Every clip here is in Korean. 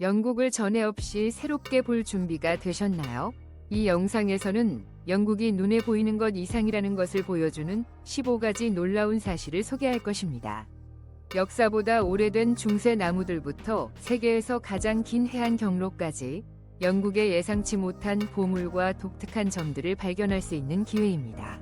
영국을 전에 없이 새롭게 볼 준비가 되셨나요? 이 영상에서는 영국이 눈에 보이는 것 이상이라는 것을 보여주는 15가지 놀라운 사실을 소개할 것입니다. 역사보다 오래된 중세 나무들부터 세계에서 가장 긴 해안 경로까지 영국의 예상치 못한 보물과 독특한 점들을 발견할 수 있는 기회입니다.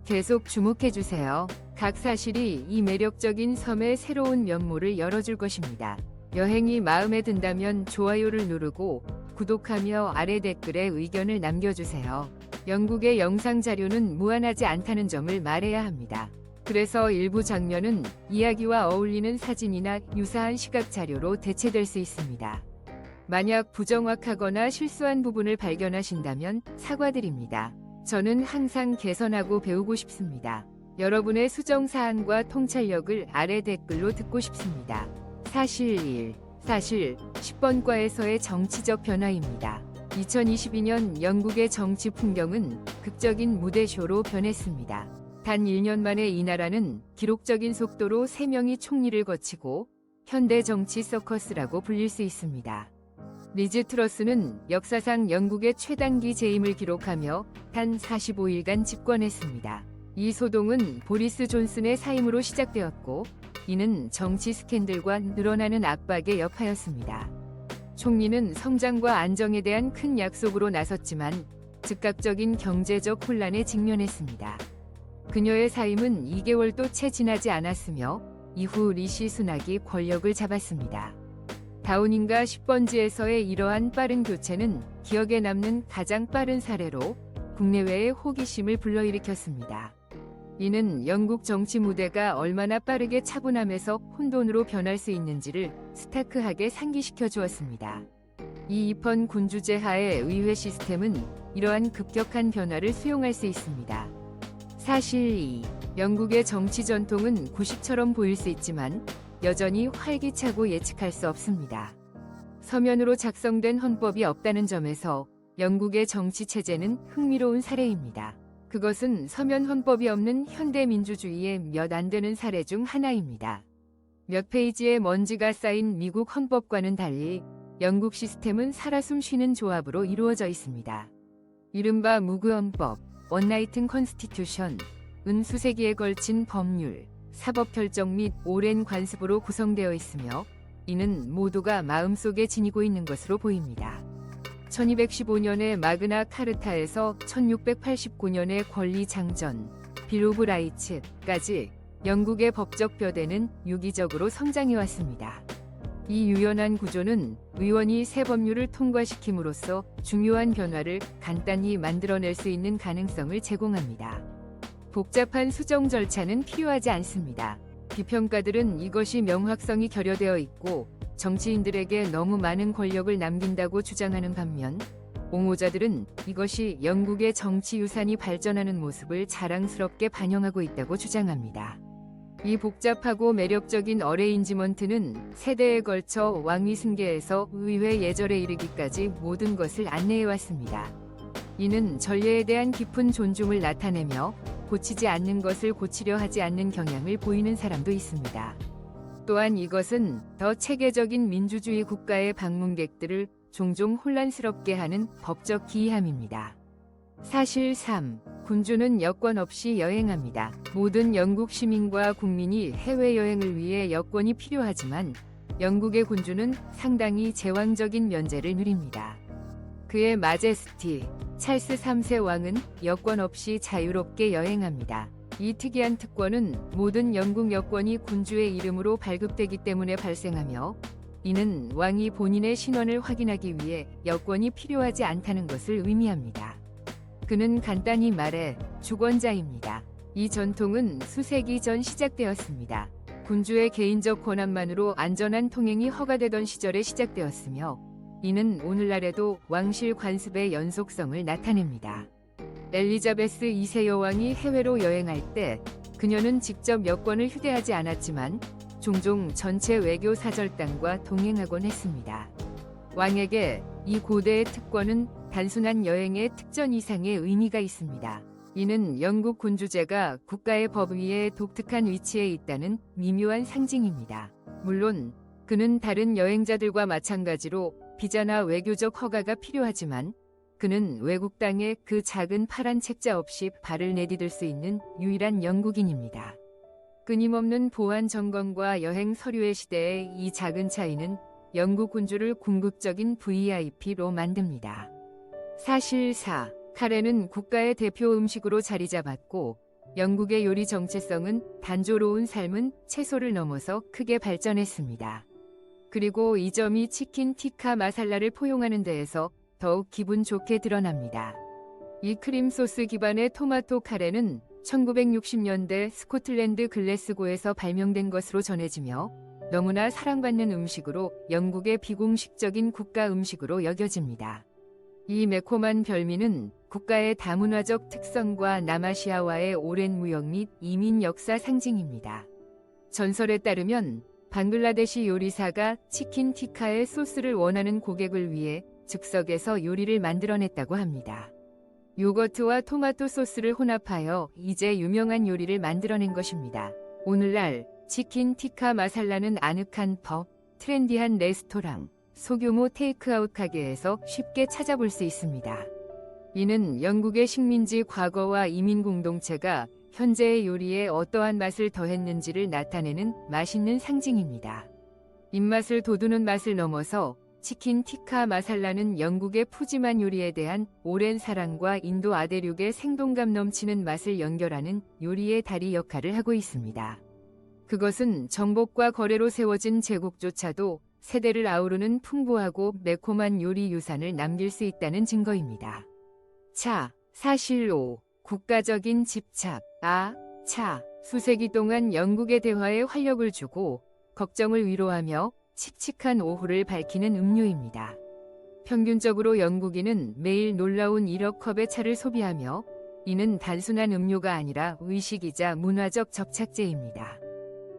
계속 주목해주세요. 각 사실이 이 매력적인 섬의 새로운 면모를 열어줄 것입니다. 여행이 마음에 든다면 좋아요를 누르고 구독하며 아래 댓글에 의견을 남겨주세요. 영국의 영상 자료는 무한하지 않다는 점을 말해야 합니다. 그래서 일부 장면은 이야기와 어울리는 사진이나 유사한 시각 자료로 대체될 수 있습니다. 만약 부정확하거나 실수한 부분을 발견하신다면 사과드립니다. 저는 항상 개선하고 배우고 싶습니다. 여러분의 수정사항과 통찰력을 아래 댓글로 듣고 싶습니다. 사실 1. 사실 10번과에서의 정치적 변화입니다. 2022년 영국의 정치 풍경은 극적인 무대쇼로 변했습니다. 단 1년 만에 이 나라는 기록적인 속도로 3명이 총리를 거치고 현대 정치 서커스라고 불릴 수 있습니다. 리즈 트러스는 역사상 영국의 최단기 재임을 기록하며 단 45일간 집권했습니다. 이 소동은 보리스 존슨의 사임으로 시작되었고 이는 정치 스캔들과 늘어나는 압박의 여파였습니다. 총리는 성장과 안정에 대한 큰 약속으로 나섰지만 즉각적인 경제적 혼란에 직면했습니다. 그녀의 사임은 2개월도 채 지나지 않았으며 이후 리시 수낙이 권력을 잡았습니다. 다우닝가 10번지에서의 이러한 빠른 교체는 기억에 남는 가장 빠른 사례로 국내외의 호기심을 불러일으켰습니다. 이는 영국 정치 무대가 얼마나 빠르게 차분함에서 혼돈으로 변할 수 있는지를 스타크하게 상기시켜 주었습니다. 이 입헌 군주제 하의 의회 시스템은 이러한 급격한 변화를 수용할 수 있습니다. 사실 2. 영국의 정치 전통은 구식처럼 보일 수 있지만 여전히 활기차고 예측할 수 없습니다. 서면으로 작성된 헌법이 없다는 점에서 영국의 정치 체제는 흥미로운 사례입니다. 그것은 서면 헌법이 없는 현대 민주주의의 몇 안 되는 사례 중 하나입니다. 몇 페이지의 먼지가 쌓인 미국 헌법과는 달리 영국 시스템은 살아 숨쉬는 조합으로 이루어져 있습니다. 이른바 무구헌법, 원라이튼 컨스티튜션, 은 수세기에 걸친 법률, 사법결정 및 오랜 관습으로 구성되어 있으며 이는 모두가 마음속에 지니고 있는 것으로 보입니다. 1215년의 마그나 카르타에서 1689년의 권리장전, 빌 오브 라이츠까지 영국의 법적 뼈대는 유기적으로 성장해왔습니다. 이 유연한 구조는 의원이 새 법률을 통과시킴으로써 중요한 변화를 간단히 만들어낼 수 있는 가능성을 제공합니다. 복잡한 수정 절차는 필요하지 않습니다. 비평가들은 이것이 명확성이 결여되어 있고 정치인들에게 너무 많은 권력을 남긴다고 주장하는 반면 옹호자들은 이것이 영국의 정치 유산이 발전하는 모습을 자랑스럽게 반영하고 있다고 주장합니다. 이 복잡하고 매력적인 어레인지먼트는 세대에 걸쳐 왕위 승계에서 의회 예절에 이르기까지 모든 것을 안내해왔습니다. 이는 전례에 대한 깊은 존중을 나타내며 고치지 않는 것을 고치려 하지 않는 경향을 보이는 사람도 있습니다. 또한 이것은 더 체계적인 민주주의 국가의 방문객들을 종종 혼란스럽게 하는 법적 기이함입니다. 사실 3. 군주는 여권 없이 여행합니다. 모든 영국 시민과 국민이 해외여행을 위해 여권이 필요하지만 영국의 군주는 상당히 제왕적인 면제를 누립니다. 그의 마제스티 찰스 3세 왕은 여권 없이 자유롭게 여행합니다. 이 특이한 특권은 모든 영국 여권이 군주의 이름으로 발급되기 때문에 발생하며 이는 왕이 본인의 신원을 확인하기 위해 여권이 필요하지 않다는 것을 의미합니다. 그는 간단히 말해 주권자입니다. 이 전통은 수세기 전 시작되었습니다. 군주의 개인적 권한만으로 안전한 통행이 허가되던 시절에 시작되었으며 이는 오늘날에도 왕실 관습의 연속성을 나타냅니다. 엘리자베스 2세 여왕이 해외로 여행할 때 그녀는 직접 여권을 휴대하지 않았지만 종종 전체 외교 사절단과 동행하곤 했습니다. 왕에게 이 고대의 특권은 단순한 여행의 특전 이상의 의미가 있습니다. 이는 영국 군주제가 국가의 법 위에 독특한 위치에 있다는 미묘한 상징입니다. 물론 그는 다른 여행자들과 마찬가지로 비자나 외교적 허가가 필요하지만 그는 외국 땅에 그 작은 파란 책자 없이 발을 내디딜 수 있는 유일한 영국인입니다. 끊임없는 보안 점검과 여행 서류의 시대에 이 작은 차이는 영국 군주를 궁극적인 VIP로 만듭니다. 사실 4. 카레는 국가의 대표 음식으로 자리 잡았고 영국의 요리 정체성은 단조로운 삶은 채소를 넘어서 크게 발전했습니다. 그리고 이 점이 치킨 티카 마살라를 포용하는 데에서 더욱 기분 좋게 드러납니다. 이 크림 소스 기반의 토마토 카레는 1960년대 스코틀랜드 글래스고에서 발명된 것으로 전해지며 너무나 사랑받는 음식으로 영국의 비공식적인 국가 음식으로 여겨집니다. 이 매콤한 별미는 국가의 다문화적 특성과 남아시아와의 오랜 무역 및 이민 역사 상징입니다. 전설에 따르면 방글라데시 요리사가 치킨 티카의 소스를 원하는 고객을 위해 즉석에서 요리를 만들어냈다고 합니다. 요거트와 토마토 소스를 혼합하여 이제 유명한 요리를 만들어낸 것입니다. 오늘날 치킨 티카 마살라는 아늑한 펍, 트렌디한 레스토랑, 소규모 테이크아웃 가게에서 쉽게 찾아볼 수 있습니다. 이는 영국의 식민지 과거와 이민 공동체가 현재의 요리에 어떠한 맛을 더했는지를 나타내는 맛있는 상징입니다. 입맛을 돋우는 맛을 넘어서 치킨 티카 마살라는 영국의 푸짐한 요리에 대한 오랜 사랑과 인도 아대륙의 생동감 넘치는 맛을 연결하는 요리의 다리 역할을 하고 있습니다. 그것은 정복과 거래로 세워진 제국조차도 세대를 아우르는 풍부하고 매콤한 요리 유산을 남길 수 있다는 증거입니다. 차, 사실 5. 국가적인 집착. 차. 수세기 동안 영국의 대화에 활력을 주고 걱정을 위로하며 칙칙한 오후를 밝히는 음료입니다. 평균적으로 영국인은 매일 놀라운 1억 컵의 차를 소비하며 이는 단순한 음료가 아니라 의식이자 문화적 접착제입니다.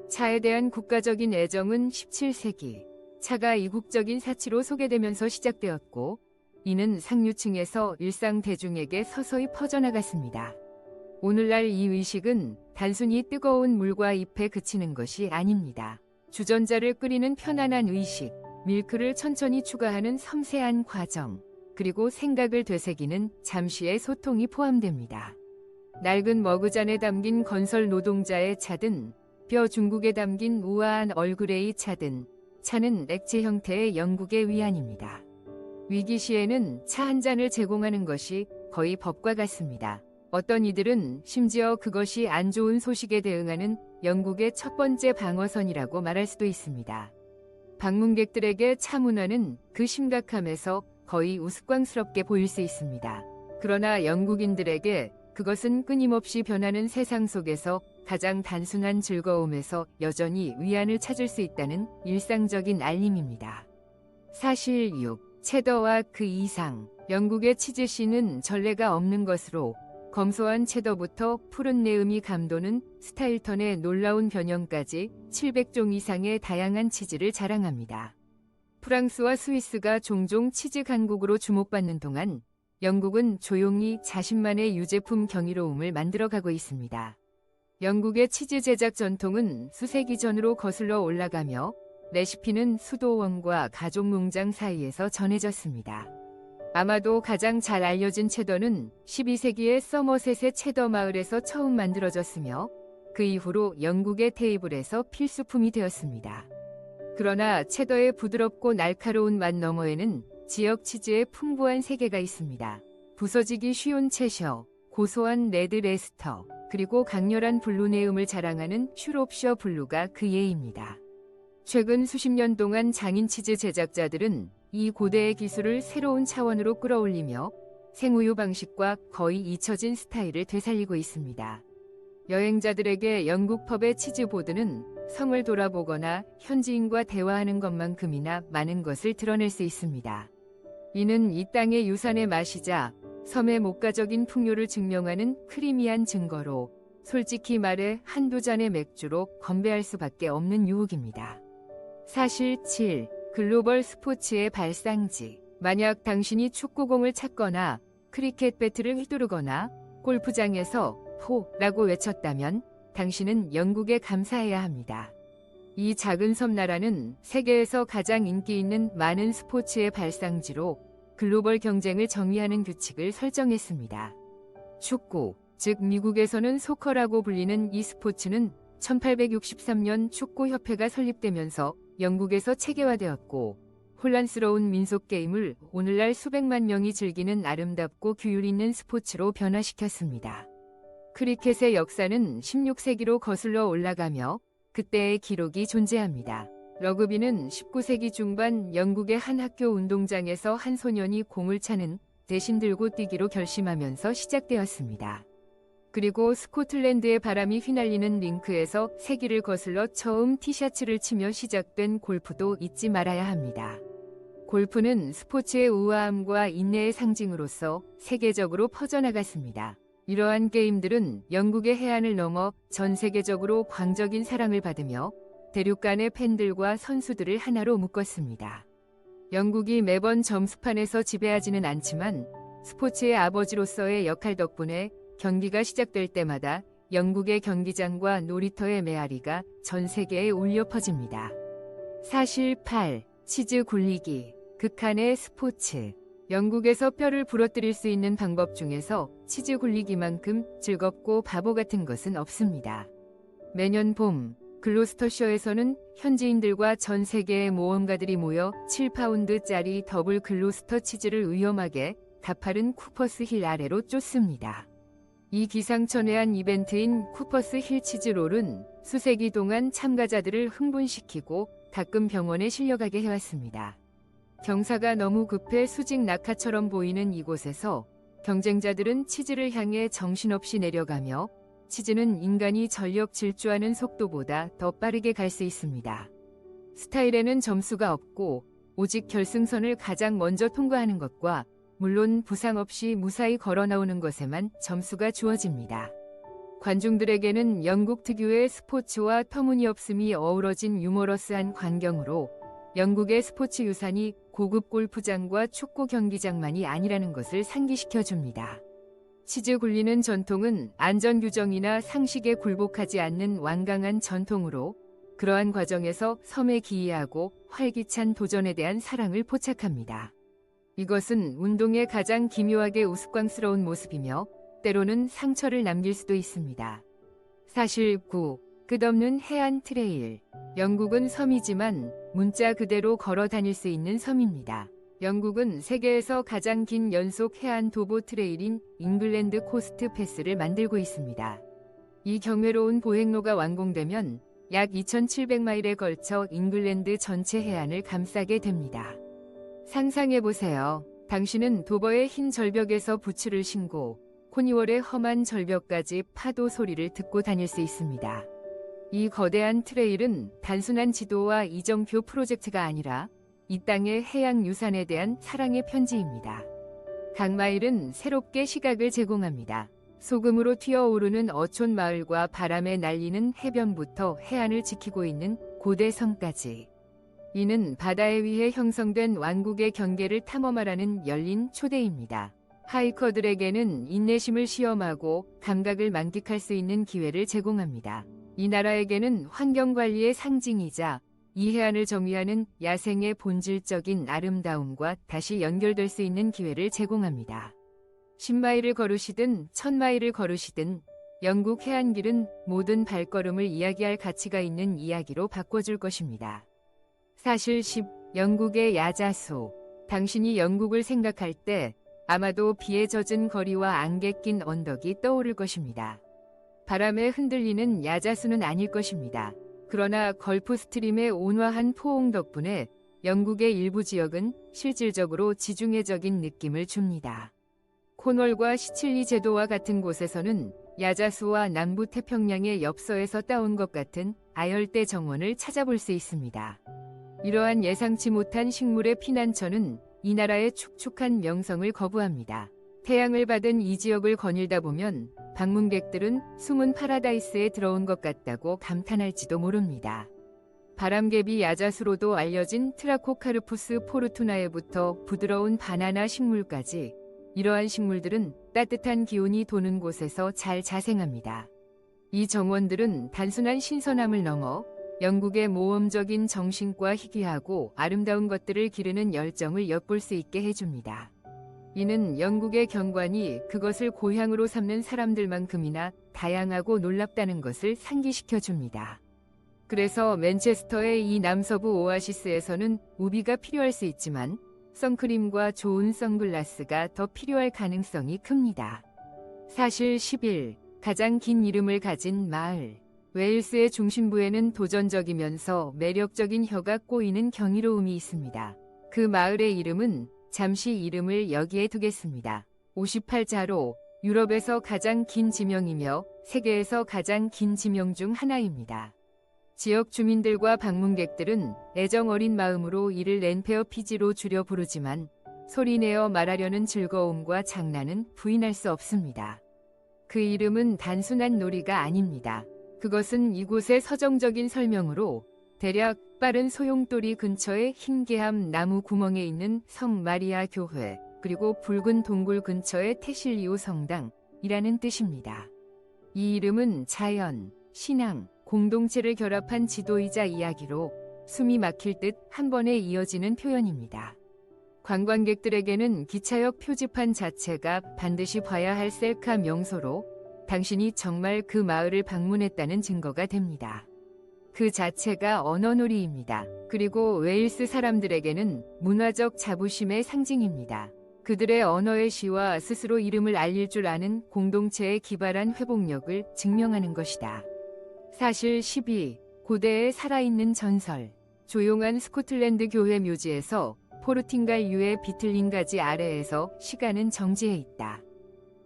차에 대한 국가적인 애정은 17세기 차가 이국적인 사치로 소개되면서 시작되었고 이는 상류층에서 일상 대중에게 서서히 퍼져나갔습니다. 오늘날 이 의식은 단순히 뜨거운 물과 잎에 그치는 것이 아닙니다. 주전자를 끓이는 편안한 의식, 밀크를 천천히 추가하는 섬세한 과정, 그리고 생각을 되새기는 잠시의 소통이 포함됩니다. 낡은 머그잔에 담긴 건설 노동자의 차든 뼈 중국에 담긴 우아한 얼그레이 차든 차는 액체 형태의 영국의 위안입니다. 위기 시에는 차 한 잔을 제공하는 것이 거의 법과 같습니다. 어떤 이들은 심지어 그것이 안 좋은 소식에 대응하는 영국의 첫 번째 방어선이라고 말할 수도 있습니다. 방문객들에게 차 문화는 그 심각함에서 거의 우스꽝스럽게 보일 수 있습니다. 그러나 영국인들에게 그것은 끊임없이 변하는 세상 속에서 가장 단순한 즐거움에서 여전히 위안을 찾을 수 있다는 일상적인 알림입니다. 사실 6. 체더와 그 이상. 영국의 치즈씬은 전례가 없는 것으로 검소한 체더부터 푸른 내음이 감도는 스타일턴의 놀라운 변형까지 700종 이상의 다양한 치즈를 자랑합니다. 프랑스와 스위스가 종종 치즈 강국으로 주목받는 동안 영국은 조용히 자신만의 유제품 경이로움을 만들어가고 있습니다. 영국의 치즈 제작 전통은 수세기 전으로 거슬러 올라가며 레시피는 수도원과 가족 농장 사이에서 전해졌습니다. 아마도 가장 잘 알려진 체더는 12세기의 서머셋의 체더 마을에서 처음 만들어졌으며 그 이후로 영국의 테이블에서 필수품이 되었습니다. 그러나 체더의 부드럽고 날카로운 맛 너머에는 지역 치즈의 풍부한 세계가 있습니다. 부서지기 쉬운 채셔, 고소한 레드 레스터, 그리고 강렬한 블루네음을 자랑하는 슈롭셔 블루가 그 예입니다. 최근 수십 년 동안 장인 치즈 제작자들은 이 고대의 기술을 새로운 차원으로 끌어올리며 생우유 방식과 거의 잊혀진 스타일을 되살리고 있습니다. 여행자들에게 영국 펍의 치즈보드는 성을 돌아보거나 현지인과 대화하는 것만큼이나 많은 것을 드러낼 수 있습니다. 이는 이 땅의 유산의 맛이자 섬의 목가적인 풍요를 증명하는 크리미한 증거로 솔직히 말해 한두 잔의 맥주로 건배할 수밖에 없는 유혹입니다. 사실 7. 글로벌 스포츠의 발상지. 만약 당신이 축구공을 찾거나 크리켓 배트를 휘두르거나 골프장에서 포라고 외쳤다면 당신은 영국에 감사해야 합니다. 이 작은 섬나라는 세계에서 가장 인기 있는 많은 스포츠의 발상지로 글로벌 경쟁을 정의하는 규칙을 설정했습니다. 축구, 즉 미국에서는 소커라고 불리는 이 스포츠는 1863년 축구협회가 설립되면서 영국에서 체계화되었고, 혼란스러운 민속 게임을 오늘날 수백만 명이 즐기는 아름답고 규율 있는 스포츠로 변화시켰습니다. 크리켓의 역사는 16세기로 거슬러 올라가며 그때의 기록이 존재합니다. 러그비는 19세기 중반 영국의 한 학교 운동장에서 한 소년이 공을 차는 대신 들고 뛰기로 결심하면서 시작되었습니다. 그리고 스코틀랜드의 바람이 휘날리는 링크에서 세기를 거슬러 처음 티셔츠를 치며 시작된 골프도 잊지 말아야 합니다. 골프는 스포츠의 우아함과 인내의 상징으로서 세계적으로 퍼져나갔습니다. 이러한 게임들은 영국의 해안을 넘어 전 세계적으로 광적인 사랑을 받으며 대륙 간의 팬들과 선수들을 하나로 묶었습니다. 영국이 매번 점수판에서 지배하지는 않지만 스포츠의 아버지로서의 역할 덕분에 경기가 시작될 때마다 영국의 경기장과 놀이터의 메아리가 전 세계에 울려 퍼집니다. 사실 8. 치즈 굴리기. 극한의 스포츠. 영국에서 뼈를 부러뜨릴 수 있는 방법 중에서 치즈 굴리기만큼 즐겁고 바보 같은 것은 없습니다. 매년 봄, 글로스터셔에서는 현지인들과 전 세계의 모험가들이 모여 7파운드짜리 더블 글로스터 치즈를 위험하게 가파른 쿠퍼스 힐 아래로 쫓습니다. 이 기상천외한 이벤트인 쿠퍼스 힐 치즈롤은 수세기 동안 참가자들을 흥분시키고 가끔 병원에 실려가게 해왔습니다. 경사가 너무 급해 수직 낙하처럼 보이는 이곳에서 경쟁자들은 치즈를 향해 정신없이 내려가며 치즈는 인간이 전력 질주하는 속도보다 더 빠르게 갈 수 있습니다. 스타일에는 점수가 없고 오직 결승선을 가장 먼저 통과하는 것과 물론 부상 없이 무사히 걸어 나오는 것에만 점수가 주어집니다. 관중들에게는 영국 특유의 스포츠와 터무니없음이 어우러진 유머러스한 광경으로 영국의 스포츠 유산이 고급 골프장과 축구 경기장만이 아니라는 것을 상기시켜줍니다. 치즈 굴리는 전통은 안전 규정이나 상식에 굴복하지 않는 완강한 전통으로 그러한 과정에서 섬에 기이하고 활기찬 도전에 대한 사랑을 포착합니다. 이것은 운동의 가장 기묘하게 우스꽝스러운 모습이며 때로는 상처를 남길 수도 있습니다. 사실 9. 끝없는 해안 트레일. 영국은 섬이지만 문자 그대로 걸어 다닐 수 있는 섬입니다. 영국은 세계에서 가장 긴 연속 해안 도보 트레일인 잉글랜드 코스트 패스를 만들고 있습니다. 이 경외로운 보행로가 완공되면 약 2,700마일에 걸쳐 잉글랜드 전체 해안을 감싸게 됩니다. 상상해보세요. 당신은 도버의 흰 절벽에서 부츠를 신고 코니월의 험한 절벽까지 파도 소리를 듣고 다닐 수 있습니다. 이 거대한 트레일은 단순한 지도와 이정표 프로젝트가 아니라 이 땅의 해양 유산에 대한 사랑의 편지입니다. 각 마일은 새롭게 시각을 제공합니다. 소금으로 튀어오르는 어촌 마을과 바람에 날리는 해변부터 해안을 지키고 있는 고대 성까지. 이는 바다에 의해 형성된 왕국의 경계를 탐험하라는 열린 초대입니다. 하이커들에게는 인내심을 시험하고 감각을 만끽할 수 있는 기회를 제공합니다. 이 나라에게는 환경관리의 상징이자 이 해안을 정의하는 야생의 본질적인 아름다움과 다시 연결될 수 있는 기회를 제공합니다. 10마일을 걸으시든 1000마일을 걸으시든 영국 해안길은 모든 발걸음을 이야기할 가치가 있는 이야기로 바꿔줄 것입니다. 사실 10. 영국의 야자수. 당신이 영국을 생각할 때 아마도 비에 젖은 거리와 안개 낀 언덕이 떠오를 것입니다. 바람에 흔들리는 야자수는 아닐 것입니다. 그러나 걸프 스트림의 온화한 포옹 덕분에 영국의 일부 지역은 실질적으로 지중해적인 느낌을 줍니다. 코널과 시칠리 제도와 같은 곳에서는 야자수와 남부 태평양의 엽서에서 따온 것 같은 아열대 정원을 찾아볼 수 있습니다. 이러한 예상치 못한 식물의 피난처는 이 나라의 축축한 명성을 거부합니다. 태양을 받은 이 지역을 거닐다 보면 방문객들은 숨은 파라다이스에 들어온 것 같다고 감탄할지도 모릅니다. 바람개비 야자수로도 알려진 트라코카르푸스 포르투나에부터 부드러운 바나나 식물까지 이러한 식물들은 따뜻한 기온이 도는 곳에서 잘 자생합니다. 이 정원들은 단순한 신선함을 넘어 영국의 모험적인 정신과 희귀하고 아름다운 것들을 기르는 열정을 엿볼 수 있게 해줍니다. 이는 영국의 경관이 그것을 고향으로 삼는 사람들만큼이나 다양하고 놀랍다는 것을 상기시켜 줍니다. 그래서 맨체스터의 이 남서부 오아시스에서는 우비가 필요할 수 있지만 선크림과 좋은 선글라스가 더 필요할 가능성이 큽니다. 사실 11. 가장 긴 이름을 가진 마을. 웨일스의 중심부에는 도전적이면서 매력적인 혀가 꼬이는 경이로움이 있습니다. 그 마을의 이름은 잠시 이름을 여기에 두겠습니다. 58자로 유럽에서 가장 긴 지명이며 세계에서 가장 긴 지명 중 하나입니다. 지역 주민들과 방문객들은 애정 어린 마음으로 이를 랜페어 피지로 줄여 부르지만 소리내어 말하려는 즐거움과 장난은 부인할 수 없습니다. 그 이름은 단순한 놀이가 아닙니다. 그것은 이곳의 서정적인 설명으로 대략 빠른 소용돌이 근처의 흰개함 나무 구멍에 있는 성 마리아 교회 그리고 붉은 동굴 근처의 테실리오 성당이라는 뜻입니다. 이 이름은 자연, 신앙, 공동체를 결합한 지도이자 이야기로 숨이 막힐 듯 한 번에 이어지는 표현입니다. 관광객들에게는 기차역 표지판 자체가 반드시 봐야 할 셀카 명소로 당신이 정말 그 마을을 방문했다는 증거가 됩니다. 그 자체가 언어놀이입니다. 그리고 웨일스 사람들에게는 문화적 자부심의 상징입니다. 그들의 언어의 시와 스스로 이름을 알릴 줄 아는 공동체의 기발한 회복력을 증명하는 것이다. 사실 12. 고대의 살아있는 전설. 조용한 스코틀랜드 교회 묘지에서 포르팅갈유의 비틀린 가지 아래에서 시간은 정지해 있다.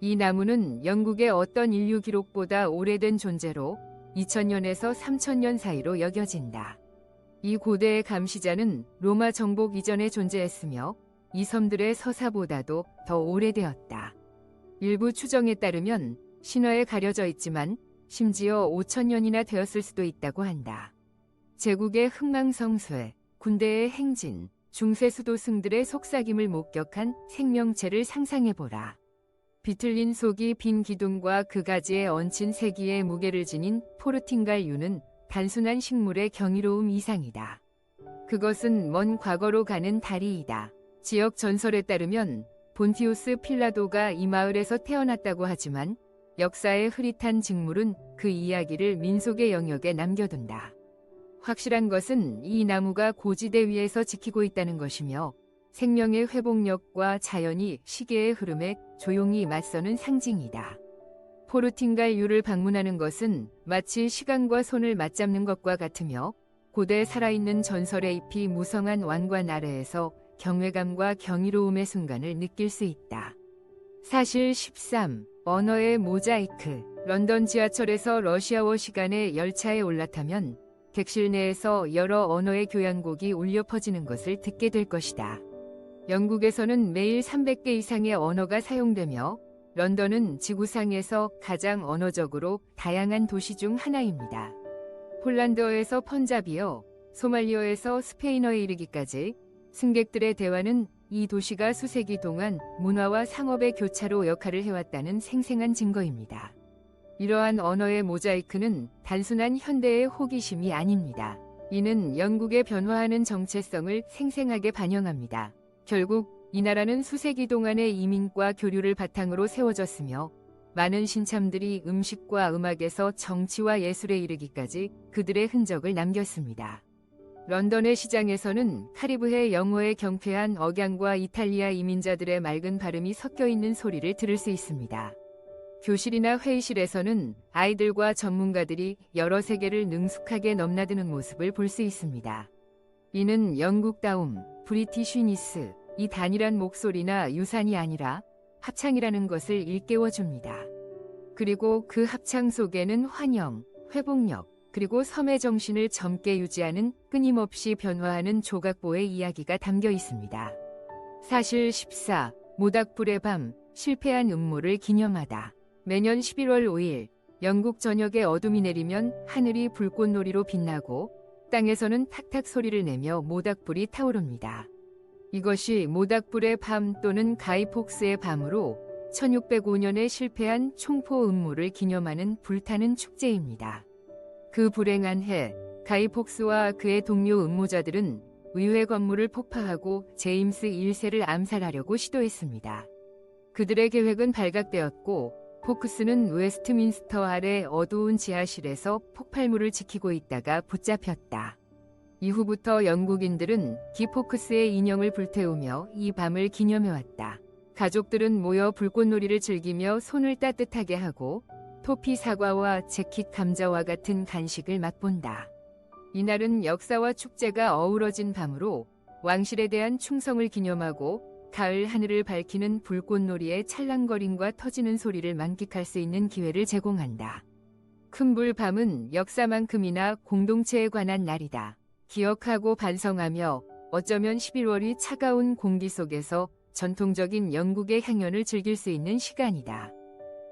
이 나무는 영국의 어떤 인류 기록보다 오래된 존재로 2000년에서 3000년 사이로 여겨진다. 이 고대의 감시자는 로마 정복 이전에 존재했으며 이 섬들의 서사보다도 더 오래되었다. 일부 추정에 따르면 신화에 가려져 있지만 심지어 5000년이나 되었을 수도 있다고 한다. 제국의 흥망성쇠, 군대의 행진, 중세 수도승들의 속삭임을 목격한 생명체를 상상해보라. 비틀린 속이 빈 기둥과 그 가지에 얹힌 세기의 무게를 지닌 포르팅갈유는 단순한 식물의 경이로움 이상이다. 그것은 먼 과거로 가는 다리이다. 지역 전설에 따르면 본티우스 필라도가 이 마을에서 태어났다고 하지만 역사의 흐릿한 직물은 그 이야기를 민속의 영역에 남겨둔다. 확실한 것은 이 나무가 고지대 위에서 지키고 있다는 것이며 생명의 회복력과 자연이 시계의 흐름에 조용히 맞서는 상징이다. 포르팅갈유를 방문하는 것은 마치 시간과 손을 맞잡는 것과 같으며 고대 살아있는 전설의 잎이 무성한 왕관 아래에서 경외감과 경이로움의 순간을 느낄 수 있다. 사실 13. 언어의 모자이크. 런던 지하철에서 러시아어 시간에 열차에 올라타면 객실 내에서 여러 언어의 교향곡이 울려 퍼지는 것을 듣게 될 것이다. 영국에서는 매일 300개 이상의 언어가 사용되며 런던은 지구상에서 가장 언어적으로 다양한 도시 중 하나입니다. 폴란드어에서 펀자비어, 소말리어에서 스페인어에 이르기까지 승객들의 대화는 이 도시가 수세기 동안 문화와 상업의 교차로 역할을 해왔다는 생생한 증거입니다. 이러한 언어의 모자이크는 단순한 현대의 호기심이 아닙니다. 이는 영국의 변화하는 정체성을 생생하게 반영합니다. 결국 이 나라는 수세기 동안의 이민과 교류를 바탕으로 세워졌으며 많은 신참들이 음식과 음악에서 정치와 예술에 이르기까지 그들의 흔적을 남겼습니다. 런던의 시장에서는 카리브해 영어의 경쾌한 억양과 이탈리아 이민자들의 맑은 발음이 섞여 있는 소리를 들을 수 있습니다. 교실이나 회의실에서는 아이들과 전문가들이 여러 세계를 능숙하게 넘나드는 모습을 볼 수 있습니다. 이는 영국다움, 브리티쉬니스, 이 단일한 목소리나 유산이 아니라 합창이라는 것을 일깨워줍니다. 그리고 그 합창 속에는 환영, 회복력, 그리고 섬의 정신을 젊게 유지하는 끊임없이 변화하는 조각보의 이야기가 담겨 있습니다. 사실 14. 모닥불의 밤, 실패한 음모를 기념하다. 매년 11월 5일, 영국 전역에 어둠이 내리면 하늘이 불꽃놀이로 빛나고 땅에서는 탁탁 소리를 내며 모닥불이 타오릅니다. 이것이 모닥불의 밤 또는 가이폭스의 밤으로 1605년에 실패한 총포 음모를 기념하는 불타는 축제입니다. 그 불행한 해, 가이 폭스와 그의 동료 음모자들은 의회 건물을 폭파하고 제임스 1세를 암살하려고 시도했습니다. 그들의 계획은 발각되었고 포크스는 웨스트민스터 아래 어두운 지하실에서 폭발물을 지키고 있다가 붙잡혔다. 이후부터 영국인들은 기 포크스의 인형을 불태우며 이 밤을 기념해왔다. 가족들은 모여 불꽃놀이를 즐기며 손을 따뜻하게 하고 토피 사과와 재킷 감자와 같은 간식을 맛본다. 이날은 역사와 축제가 어우러진 밤으로 왕실에 대한 충성을 기념하고 가을 하늘을 밝히는 불꽃놀이의 찰랑거림과 터지는 소리를 만끽할 수 있는 기회를 제공한다. 큰불 밤은 역사만큼이나 공동체에 관한 날이다. 기억하고 반성하며 어쩌면 11월이 차가운 공기 속에서 전통적인 영국의 향연을 즐길 수 있는 시간이다.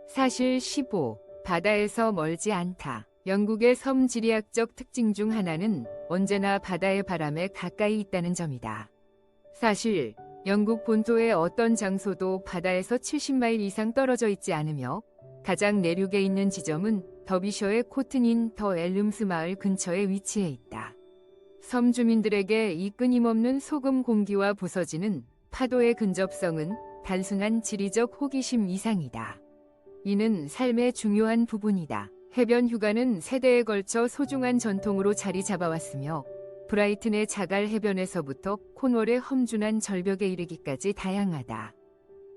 사실 15. 바다에서 멀지 않다. 영국의 섬 지리학적 특징 중 하나는 언제나 바다의 바람에 가까이 있다는 점이다. 사실 영국 본토의 어떤 장소도 바다에서 70마일 이상 떨어져 있지 않으며 가장 내륙에 있는 지점은 더비셔의 코튼인 더 엘름스 마을 근처에 위치해 있다. 섬 주민들에게 이 끊임없는 소금 공기와 부서지는 파도의 근접성은 단순한 지리적 호기심 이상이다. 이는 삶의 중요한 부분이다. 해변 휴가는 세대에 걸쳐 소중한 전통으로 자리 잡아왔으며 브라이튼의 자갈 해변에서부터 콘월의 험준한 절벽에 이르기까지 다양하다.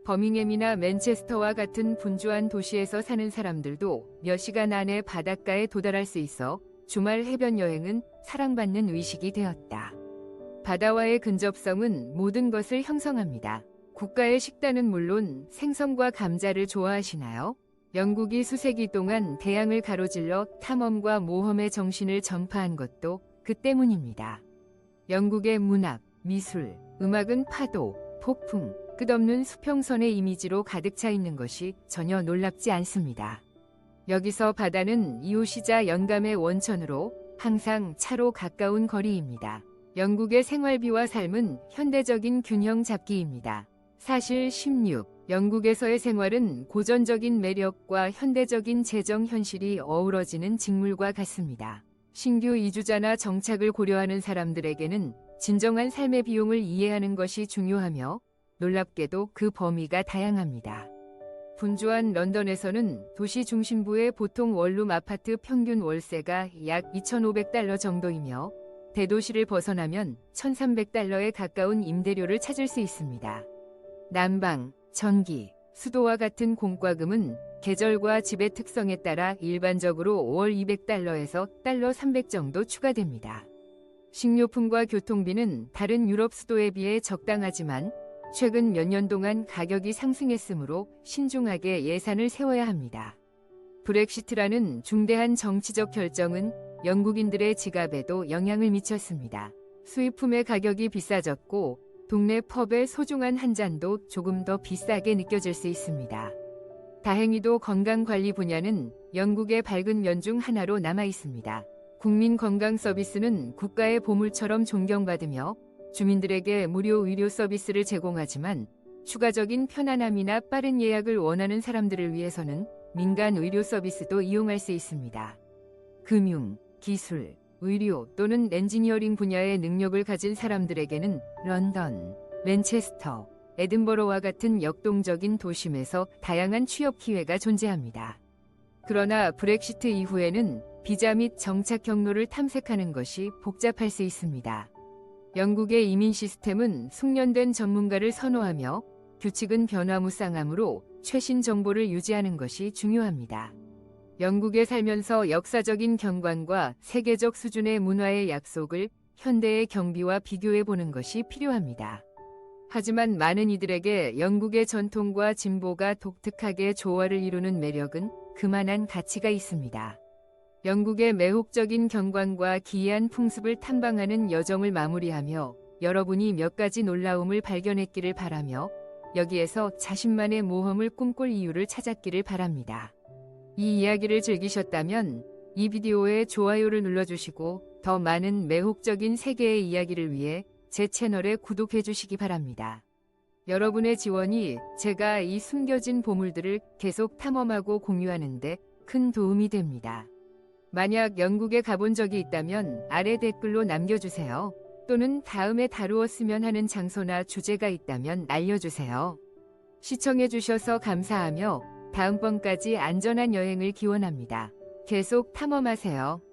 버밍햄이나 맨체스터와 같은 분주한 도시에서 사는 사람들도 몇 시간 안에 바닷가에 도달할 수 있어 주말 해변 여행은 사랑받는 의식이 되었다. 바다와의 근접성은 모든 것을 형성합니다. 국가의 식단은 물론 생선과 감자를 좋아하시나요? 영국이 수세기 동안 대양을 가로질러 탐험과 모험의 정신을 전파한 것도 그 때문입니다. 영국의 문학, 미술, 음악은 파도, 폭풍, 끝없는 수평선의 이미지로 가득 차 있는 것이 전혀 놀랍지 않습니다. 여기서 바다는 이웃이자 영감의 원천으로 항상 차로 가까운 거리입니다. 영국의 생활비와 삶은 현대적인 균형 잡기입니다. 사실 16. 영국에서의 생활은 고전적인 매력과 현대적인 재정 현실이 어우러지는 직물과 같습니다. 신규 이주자나 정착을 고려하는 사람들에게는 진정한 삶의 비용을 이해하는 것이 중요하며 놀랍게도 그 범위가 다양합니다. 분주한 런던에서는 도시 중심부의 보통 원룸 아파트 평균 월세가 약 2,500달러 정도이며 대도시를 벗어나면 1,300달러에 가까운 임대료를 찾을 수 있습니다. 난방, 전기, 수도와 같은 공과금은 계절과 집의 특성에 따라 일반적으로 월 200달러에서 달러 300 정도 추가됩니다. 식료품과 교통비는 다른 유럽 수도에 비해 적당하지만 최근 몇 년 동안 가격이 상승했으므로 신중하게 예산을 세워야 합니다. 브렉시트라는 중대한 정치적 결정은 영국인들의 지갑에도 영향을 미쳤습니다. 수입품의 가격이 비싸졌고 동네 펍의 소중한 한 잔도 조금 더 비싸게 느껴질 수 있습니다. 다행히도 건강관리 분야는 영국의 밝은 면 중 하나로 남아 있습니다. 국민 건강 서비스는 국가의 보물처럼 존경받으며 주민들에게 무료 의료 서비스를 제공하지만 추가적인 편안함이나 빠른 예약을 원하는 사람들을 위해서는 민간 의료 서비스도 이용할 수 있습니다. 금융, 기술, 의료 또는 엔지니어링 분야의 능력을 가진 사람들에게는 런던, 맨체스터, 에든버러와 같은 역동적인 도심에서 다양한 취업 기회가 존재합니다. 그러나 브렉시트 이후에는 비자 및 정착 경로를 탐색하는 것이 복잡할 수 있습니다. 영국의 이민 시스템은 숙련된 전문가를 선호하며 규칙은 변화무쌍하므로 최신 정보를 유지하는 것이 중요합니다. 영국에 살면서 역사적인 경관과 세계적 수준의 문화의 약속을 현대의 경비와 비교해 보는 것이 필요합니다. 하지만 많은 이들에게 영국의 전통과 진보가 독특하게 조화를 이루는 매력은 그만한 가치가 있습니다. 영국의 매혹적인 경관과 기이한 풍습을 탐방하는 여정을 마무리하며 여러분이 몇 가지 놀라움을 발견했기를 바라며 여기에서 자신만의 모험을 꿈꿀 이유를 찾았기를 바랍니다. 이 이야기를 즐기셨다면 이 비디오에 좋아요를 눌러주시고 더 많은 매혹적인 세계의 이야기를 위해 제 채널에 구독해 주시기 바랍니다. 여러분의 지원이 제가 이 숨겨진 보물들을 계속 탐험하고 공유하는 데 큰 도움이 됩니다. 만약 영국에 가본 적이 있다면 아래 댓글로 남겨주세요. 또는 다음에 다루었으면 하는 장소나 주제가 있다면 알려주세요. 시청해주셔서 감사하며 다음번까지 안전한 여행을 기원합니다. 계속 탐험하세요.